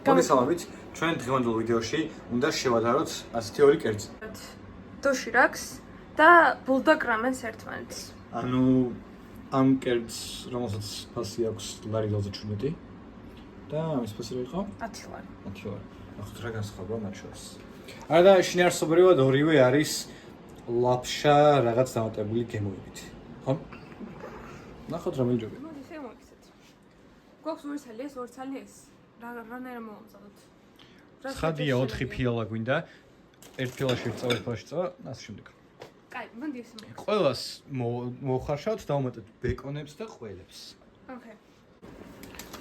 მოგესალმებით, ჩვენ დღევანდელ ვიდეოში უნდა შევადაროთ ასეთი ორი კერძი. დოშირაკს და ბულдог რამენს ერთმანეთს. ანუ ამ კერძს, რომელსაც ფასი აქვს ლარი 17 და ამის ფასი რა იყო? 10 ლარი. 10 ლარი. ახლა რა განსხვავება მათ შორის? არა და შინაარსობრივად ორივე არის ლაფშა რაღაც დამატებული გემოებით. ხო? ნახოთ რა მიჯობია. მოდი შევმოიქცეთ. გვაქვს ორი ცალი ეს, ორი ცალი ეს. რანაირად მოვამზადოთ? ცხადია 4 ფიალა გვინდა. ერთ ფილაში წავა, ერთ ფილაში წავა, ასე შემდეგ. კაი, მოდი ესე მოვიქცეთ. ყველას მოვხარშავთ და უმეტეთ ბეკონებს და ყველებს. ოკეი.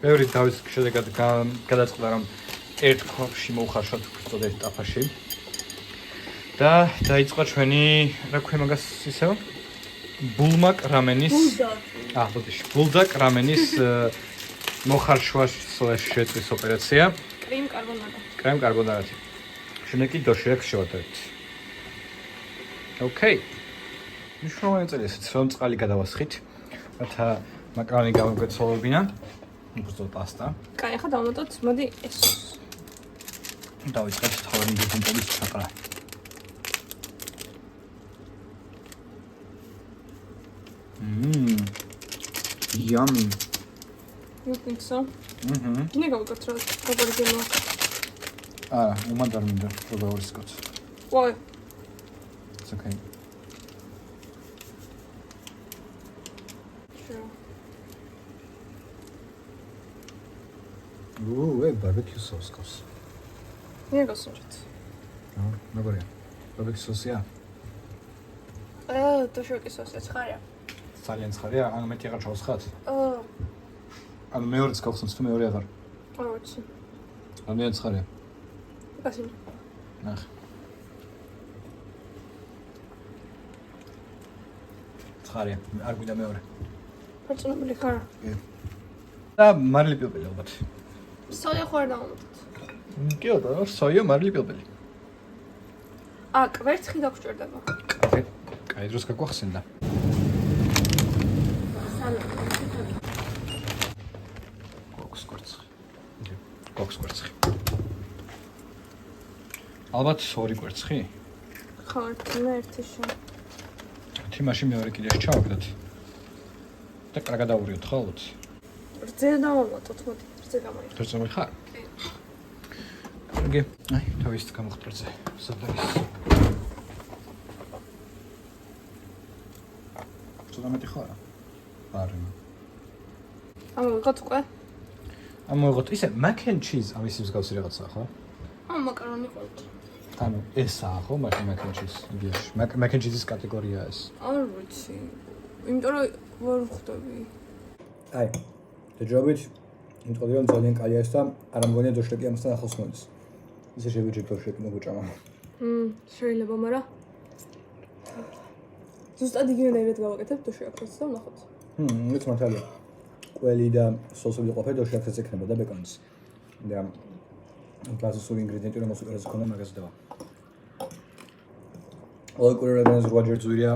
ბევრი თავის შედეგად გადაწყდა რომ ერთ ქოფში მოვხარშავთ უწოდეთ ტაფაში. და დაიწყო ჩვენი რა ქვია მაგას ისევ ბულმაკ რამენის ბულდაკ რამენის მოხარშვა/შეწვის ოპერაცია. კრემ კარბონატი. კრემ კარბონატი. შემდეგ კი დოშირაკს შევადარებთ. ოკეი. მნიშვნელოვანი წელიწადია, რომ წყალი გადავასხით, რათა მაკარონი გამოგეცოლებინა. უბრალოდ პასტა. კაი, ახლა დავამატოთ, მოდი ეს. დავიწყებთ თავი ინგრედიენტების ჩაყრა. Yummy. You think so? Მინდა გავუკეთო როგორი გემო. უმად არ მინდა როგორი სკოც. Why? It's okay. Sure. Barbecue sauce გავს. მინდა გავსურვოთ. როგორია? Barbecue sauce-ია? დოშირაკის სოსი ცხარია. ძალიან ცხარია, ანუ მეტი აღარ ჩავსხათ? ანუ მეორეც გავხსნით თუ მეორე აღარ? არ ვიცი. რამდენი ცხარია? გასინ. ნახე. ცხარია, არ გვინდა მეორე. ფერწუნებული ხარ? და მარილი პილპილი ალბათ. სოია ხო არ დავამატოთ? კი ბატონო, სოია, მარილი პილპილი. კვერცხი დაგჭირდება. კაი დროს გაგვახსენდა. გვაქვს კვერცხი. ალბათ ორი კვერცხი? ხო, ერთი შენ. თიმაში მეორე კიდეში ჩავაგდოთ. და კარგად დავურიოთ, ხო ალბათ? რძე დავამატოთ, მოდი, რძე გამოიღო. ფერწმული ხარ? კი. კარგი. აი, თავის გამოხდ რძე. სადაის. ცოტა მეტი ხარ? არა. ამოვიღოთ უკვე? ამოვიღოთ ისე mac and cheese ამის მსგავსი რაღაცაა, ხო? მაკარონი ყავთ. ანუ ესაა, ხო, mac and cheese იდეაში. mac and cheese-ის კატეგორიაა ეს. არ ვიცი. იმიტომ რომ ვერ ვხვდები. აი, დაჯობებით. იმიტომ რომ ძალიან კაია ეს და არ მგონია დოშეკი ამასთან ახლოს მოდის. ისე შევიჯებ დოშეკი მოგოჭამა. შეიძლება, მაგრამ ზუსტად იგივენაირად გავაკეთებ დოშეკს და ვნახოთ. მეც მართალია. ყველი და სოსები ყოფილი დოშეკს ექნება და ბეკონს. და ბაზისური ინგრედიენტი რომ მოსუპერეს ქონა მაგას დავა. ლოგიკურ რეგენს როჯერ ზურია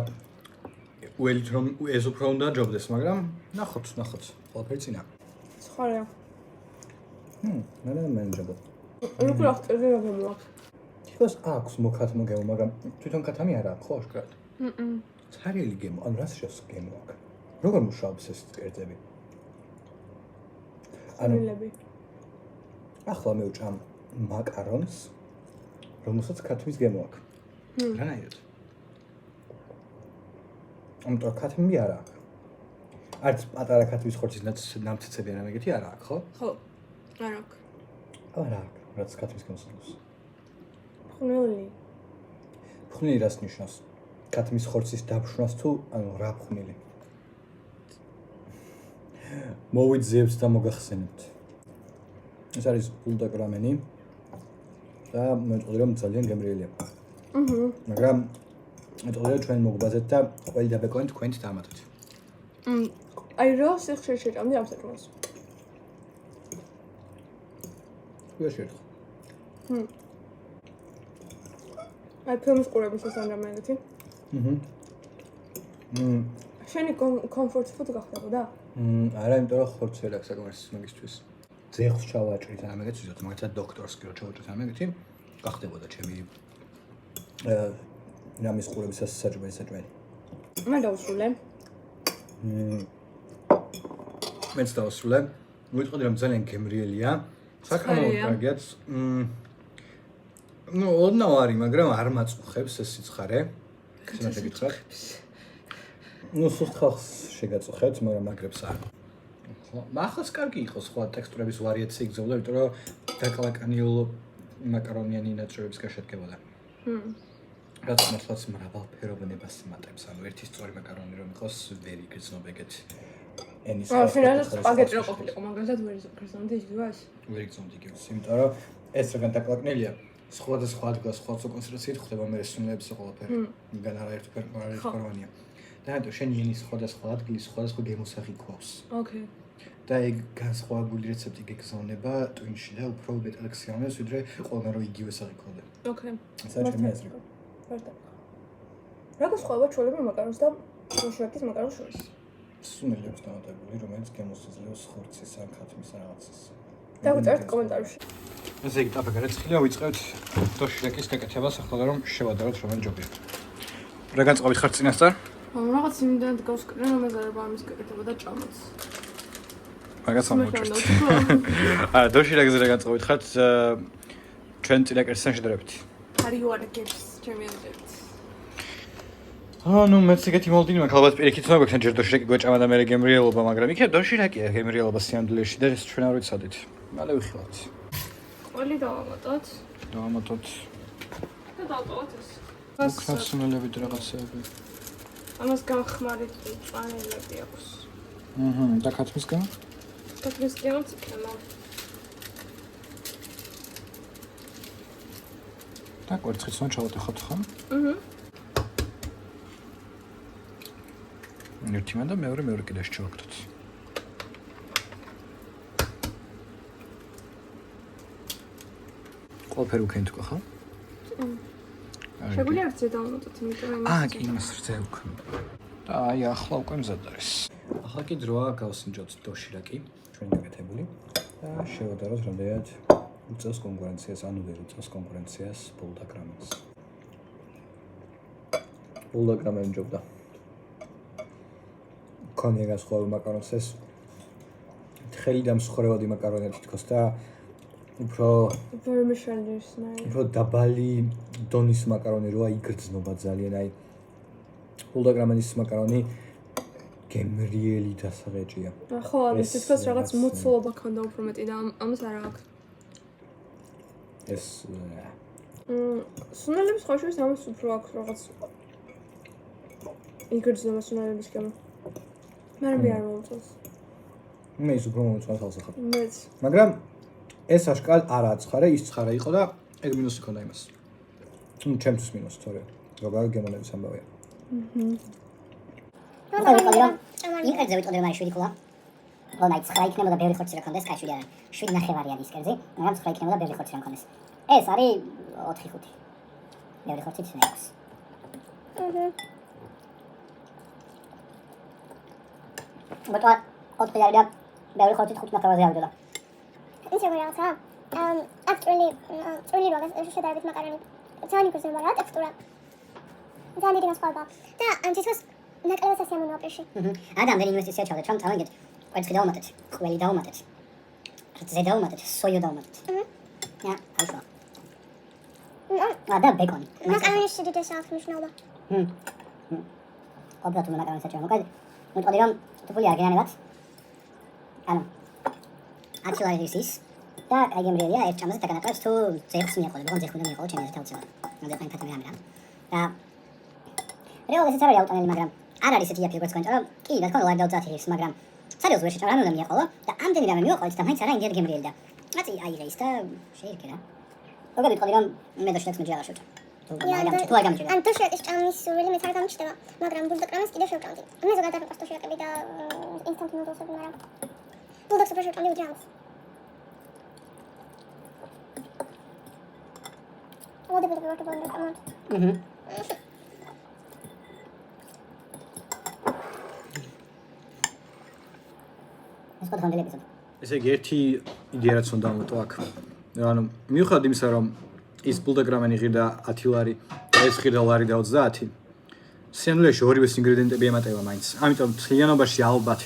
ველით რომ ეს უფრო უნდა ჯობდეს, მაგრამ ნახოთ. ყველაფერი წინა. ცხარია. მე ჯობო. როგორ ახტები რა გამოაქვს? თქოს აქვს მოგემო, მაგრამ თვითონ კათამი არა აქვს, ხო აშკარად? ცხარიელი გემო, ანუ რას შევს გემო აქვს? როგორ მუშაობს ეს კერძები? ანილები. ახლა მევჭამ მაკარონს, რომელსაც ქათმის გემო აქვს. რანაირად? ამიტომ ქათმი არა აქვს. არც პატარა ქათმის ხორცის ნამცეცები არა მეგეთი არა აქვს, ხო? ხო. არ აქვს. არა აქვს, რაც ქათმის გემოს. ფხვნილი. ფხვნილი რას ნიშნავს? ქათმის ხორცის დაბშნას თუ ანუ რა ფხვნილი? მოვიძიებთ და მოგახსენებთ. ეს არის ბულдог რამენი და მეწოდი რომ ძალიან გემრიელია. მაგრამ მეწოდი რომ ჩვენ მოგბაზეთ და ყველი დაბეკონეთ თქვენით დამატოთ. აი რა სიხშირ შეჭამდი ამ საჭმელს. ვიარ შეერთხო. აი ფილმის ყურების ეს რამდენიც. შენი კომფორტ ფუდ გახდებოდა? არა, იმიტომ რომ ხორცი არ აქვს საკმარისი მაგისთვის. ძეხს ჩავაჭრით ან ამერეც ვიზოთ, მაგალითად დოქტორს კი რო ჩავაჭრით ან ამერეთი, გახდებოდა ჩემი რამის ყურებისას საჭმელი. მე დავსრულე. მეც დავსრულე. ვიტყოდი რომ ძალიან გემრიელია. საკმაოდ კარგიაც. ნუ ოდნავ არის, მაგრამ არ მაწუხებს ეს სიცხარე. ისე შეგიძლიათ. ნუ სუსტხალს შეგაწუხებთ, მაგრამ მაგრებს არ. ხო, ახლა კარგი იყო სხვა ტექსტურების ვარიაცია იგზავნა, იმიტომ რომ დაკლაკანილ მაკარონიანი ნაწილებისგან შედგებოდა. რაც მართლაც მრავალფეროვნებას იმატებს, ანუ ერთი სწორი მაკარონი რომ იყოს, ვერ იგრძნობა ეგეთი ენის. ფინალურად სპაგეტი რო ყოფილიყო, მაგრამ ვერ იგრძნობდა იგივეს. ვერ იგრძნობდა იგივეს, იმიტომ რომ ეს რაგან დაკლაკნილია, სხვადასხვა ადგილას სხვა კონცენტრაციით ხდება მე სუნლების ყველაფერი. მგან არაერთფეროვანია. და ამიტომ შენი ენის სხვადასხვა ადგილი სხვადასხვა გემოსახი გვაქვს. ოკეი. და ეგ განსხვავებული რეცეპტი გეგზავნება ტვინში და უფრო მეტალექსიონებს, ვიდრე ყველგან რო იგივე სახი ქონდა. ოკეი. ესაა ჩემი აზრი. რა გასხვავება ჩვეულებრივ მაკარონს და დოშირაკის მაკარონს შორის? სუნელებს დამატებული, რომელიც გემოსაზრდელს ხორცის ან ხათმის რაღაცას. დაგვიწერთ კომენტარებში. ესე იგი, ტაფა გარეცხილია, ვიწყებთ დოშირაკის გაკეთებას, ახლა რომ შევადაროთ რომელი ჯობია. რა განწყობით ხარ წინასწარ? რაღაც იმდან გავსკრენ, რომ ეზარება ამის გაკეთება და ჭამაც. მაგას ამოჭერთ. არა, დოშირაკზე რა განწყობით ხართ ჩვენ წინაკერთან შედარებით? არის უარგებს, ჩემი აზრით. ნუ მეც ეგეთი მოლოდინი მაქვს, ალბათ პირიქით უნდა გვექნა ჯერ დოშირაკი გვეჭამა და მე გემრიელობა, მაგრამ იქ დოშირაკია გემრიელობა სიამდვილეში და ეს ჩვენ არ ვიცოდით. მალე ვიხილავთ. ყველი დავამატოთ. დავამატოთ. და დავტოვოთ ეს. კრასუნელები და რაღაცეები. ამას განხმარით პანელები აქვს. და ხათმისგან? ხათმისგანაც იქნება. და კვერცხიც უნდა ჩავატეხოთ ხომ? ერთი მან და მეორე კიდე შევაკეთოთ. ყველაფერი უკენთ უკვე ხო? შეგვიძლია ერთზე დავამატოთ, იმიტომ რომ კი, იმას რძე უკვე. და აი ახლა უკვე მზად არის. ახლა კი დროა გავსინჯოთ დოშირაკი, ჩვენი გაკეთებული და შევადაროთ რამდენად უწევს კონკურენციას, ანუ ვერ უწევს კონკურენციას ბულდაგრამენს. ბულდაგრამენი ჯობდა. კონია განსხვავებული მაკარონს ეს თხელი და მსხვერპლი მაკარონია თითქოს და უფრო დაბალი დონის მაკარონი როა იგრძნობა ძალიან, აი ბულდაგრამენის მაკარონი გემრიელი დასაღეჭია. ხო, ამის თითქოს რაღაც მოცულობა ქონდა უფრო მეტი და ამას არ აქვს. ეს სუნელების ხოშვის ამას უფრო აქვს რაღაც იგრძნობა სუნელების გამო. მე არ მომწონს. მე ის უფრო მომწონს ხალხს. მეც. მაგრამ ეს აშკარად არ აცხარე, ის ცხარე იყო და ეგ მინუსი ქონდა იმას. ჩემთვის მინუსი, თორე როგორ გემონების ამბავია. ინტერზე ვიტყოდი რომ არის 7 კულა. გონაი 9 იქნებოდა ბევრი ხორცი რა ქონდეს, კაი 7 არა. 7.5-იანი ის კერძი, მაგრამ 9 იქნებოდა ბევრი ხორცი რა ქონდეს. ეს არის 4-5. ბევრი ხორციც ნექს. ბატა 4 არის და ბევრი ხორცი 5.5-ზე ავიდოდა. ის როგორ რაღაცა? აქტუალი როგას შედარებით მაკარონი. ძალიან იგრძნობა რა ტექსტურა. ძალიან დიდი განსხვავება. და თითქოს ნაკლებად სასიამოვნოა პრეში. ამდენი ინვესტიცია ჩავდა, რომ წავაგეთ. კვერცხი დავუმატეთ, ყველი დავუმატეთ. რძე დავუმატეთ, სოიო დავუმატეთ. აიშო. და ბეკონი. მაკარონის შედიდეს აქვს მნიშვნელობა. ობლატო მაკარონის საჭირო მოკად. მოტყოდი რომ თუფული არ გენანებათ. ანუ აკილარისის და კაი გემრიელია ერთ ჭამაზე დაგანაკლებს თუ ძეხს მიაყოლე, როგორ ძეხს უნდა მიაყოლე ჩემი აზრით ავწევად. ნამდვილად ფათი მეამერა. და რეალურად ეს არის აუტანელი, მაგრამ არ არის ისეთი აფი როგორც კონტრო, რომ კი, რა თქმა უნდა, არ დავწათებს, მაგრამ სერიოზ ვერ შეჭამ, რამე უნდა მიაყოლო და ამდენი რამე მივაყოლეთ და მაინც არა იმდენ გემრიელი და რაც აი რეის და შეირგე რა. როგორ ვიტყოდი რომ მე დაშლებს მეჯი აღარ შევჭამ. თუ არ გამიჭირდა. ან დოშირაკის ჭამის სურვილი მეც არ გამიჩნდება, მაგრამ ბულდაგრამენს კიდევ შევჭამდი. მე ზოგადად არ მიყვარს დოშირაკები და ინსტანტ ნუდლსები, მაგრამ ბულდაგს უფრო შევჭამდი ვიდრე ამას. What about the water bottle? ეს ხო ხანდელი ეპიზოდი. ესე იგი ერთი იდეა რაც უნდა დავმეტყვა აქ. ანუ მიუხედავად იმისა, რომ ის ბულდაგრამენი ღირდა 10 ლარი და ეს ღირდა ლარი და 30, სინამდვილეში ორივე ინგრედიენტები ემატება მაინც. ამიტომ მთლიანობაში ალბათ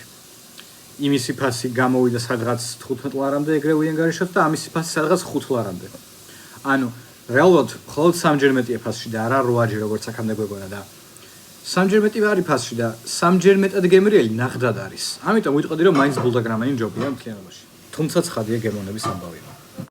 იმისი ფასი გამოვიდა სადღაც 15 ლარამდე ეგრევე უიანგარიშოთ და ამისი ფასი სადღაც 5 ლარამდე. ანუ რეალურად მხოლოდ 3-ჯერ მეტია ფასში და არა 8-ჯერ როგორც აქამდე გვეგონა და 3-ჯერ მეტი არის ფასში და 3-ჯერ მეტად გემრიელი ნახდად არის. ამიტომ ვიტყოდი რომ მაინც ბულდაგრამენი ჯობია მთლიანობაში. თუმცა ცხადია გემოვნების ამბავია.